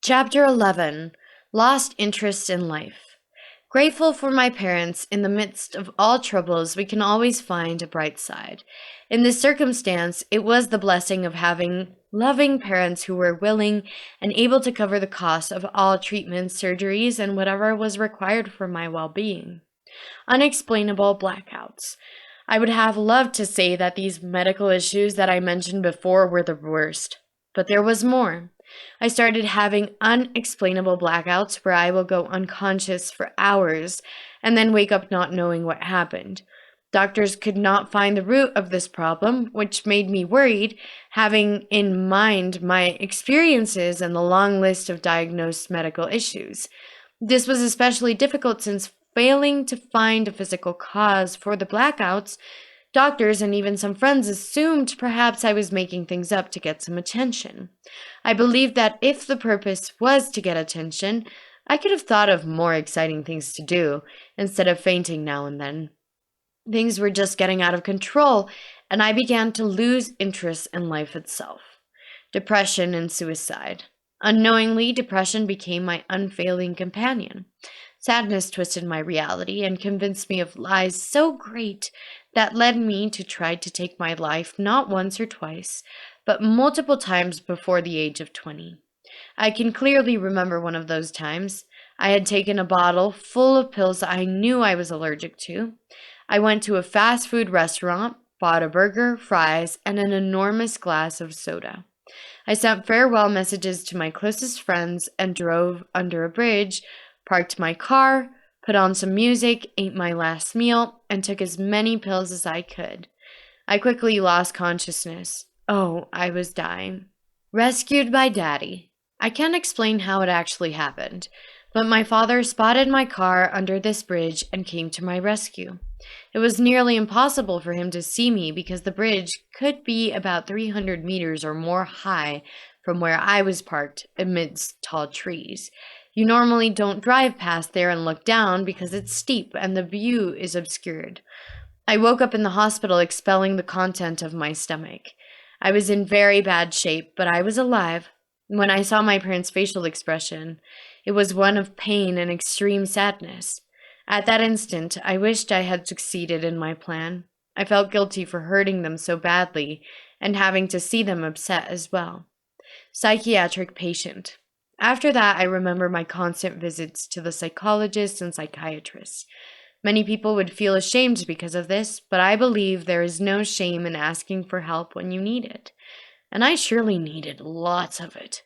Chapter 11. Lost Interest in Life. Grateful for my parents, in the midst of all troubles, we can always find a bright side. In this circumstance, it was the blessing of having loving parents who were willing and able to cover the cost of all treatments, surgeries, and whatever was required for my well being. Unexplainable blackouts. I would have loved to say that these medical issues that I mentioned before were the worst, but there was more. I started having unexplainable blackouts where I will go unconscious for hours and then wake up not knowing what happened. Doctors could not find the root of this problem, which made me worried, having in mind my experiences and the long list of diagnosed medical issues. This was especially difficult since failing to find a physical cause for the blackouts, doctors and even some friends assumed perhaps I was making things up to get some attention. I believed that if the purpose was to get attention, I could have thought of more exciting things to do instead of fainting now and then. Things were just getting out of control, and I began to lose interest in life itself. Depression and suicide. Unknowingly, depression became my unfailing companion. Sadness twisted my reality and convinced me of lies so great that led me to try to take my life not once or twice, but multiple times before the age of 20. I can clearly remember one of those times. I had taken a bottle full of pills I knew I was allergic to. I went to a fast food restaurant, bought a burger, fries, and an enormous glass of soda. I sent farewell messages to my closest friends and drove under a bridge, parked my car, put on some music, ate my last meal, and took as many pills as I could. I quickly lost consciousness. Oh, I was dying. Rescued by Daddy. I can't explain how it actually happened, but my father spotted my car under this bridge and came to my rescue. It was nearly impossible for him to see me because the bridge could be about 300 meters or more high from where I was parked amidst tall trees. You normally don't drive past there and look down because it's steep and the view is obscured. I woke up in the hospital expelling the content of my stomach. I was in very bad shape, but I was alive. When I saw my parents' facial expression, it was one of pain and extreme sadness. At that instant, I wished I had succeeded in my plan. I felt guilty for hurting them so badly and having to see them upset as well. Psychiatric patient. After that, I remember my constant visits to the psychologists and psychiatrists. Many people would feel ashamed because of this, but I believe there is no shame in asking for help when you need it. And I surely needed lots of it.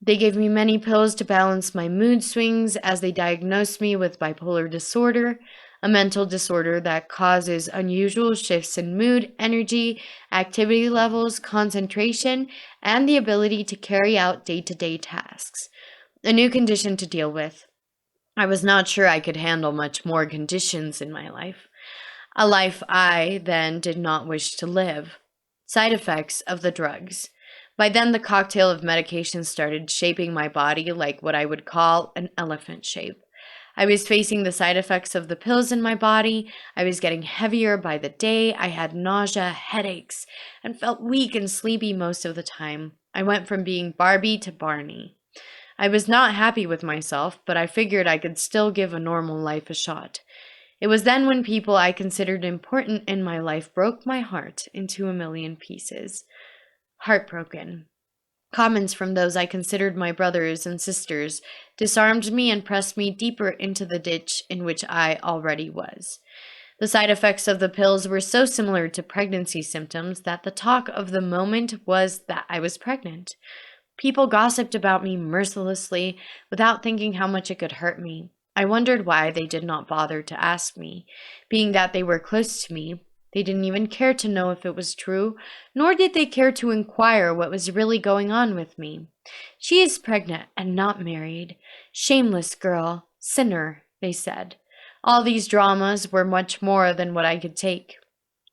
They gave me many pills to balance my mood swings as they diagnosed me with bipolar disorder, a mental disorder that causes unusual shifts in mood, energy, activity levels, concentration, and the ability to carry out day-to-day tasks. A new condition to deal with. I was not sure I could handle much more conditions in my life. A life I, then, did not wish to live. Side effects of the drugs. By then, the cocktail of medications started shaping my body like what I would call an elephant shape. I was facing the side effects of the pills in my body. I was getting heavier by the day. I had nausea, headaches, and felt weak and sleepy most of the time. I went from being Barbie to Barney. I was not happy with myself, but I figured I could still give a normal life a shot. It was then when people I considered important in my life broke my heart into a million pieces. Heartbroken. Comments from those I considered my brothers and sisters disarmed me and pressed me deeper into the ditch in which I already was. The side effects of the pills were so similar to pregnancy symptoms that the talk of the moment was that I was pregnant. People gossiped about me mercilessly without thinking how much it could hurt me. I wondered why they did not bother to ask me. Being that they were close to me, they didn't even care to know if it was true, nor did they care to inquire what was really going on with me. She is pregnant and not married. Shameless girl, sinner, they said. All these dramas were much more than what I could take.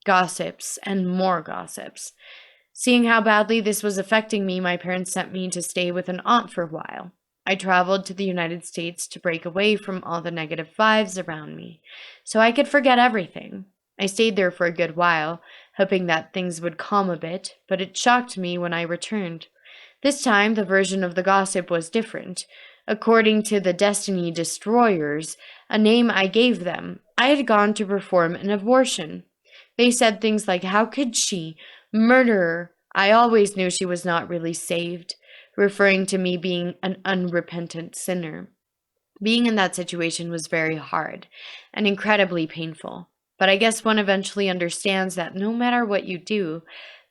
Gossips and more gossips. Seeing how badly this was affecting me, my parents sent me to stay with an aunt for a while. I traveled to the United States to break away from all the negative vibes around me, so I could forget everything. I stayed there for a good while, hoping that things would calm a bit, but it shocked me when I returned. This time, the version of the gossip was different. According to the Destiny Destroyers, a name I gave them, I had gone to perform an abortion. They said things like, "How could she? Murderer! I always knew she was not really saved," referring to me being an unrepentant sinner. Being in that situation was very hard and incredibly painful. But I guess one eventually understands that no matter what you do,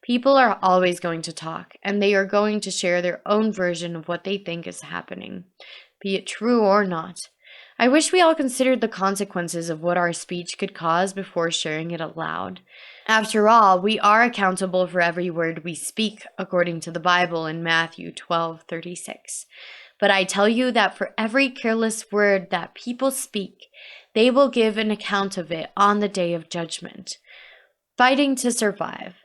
people are always going to talk and they are going to share their own version of what they think is happening, be it true or not. I wish we all considered the consequences of what our speech could cause before sharing it aloud. After all, we are accountable for every word we speak, according to the Bible in Matthew 12:36. But I tell you that for every careless word that people speak, they will give an account of it on the day of judgment. Fighting to survive.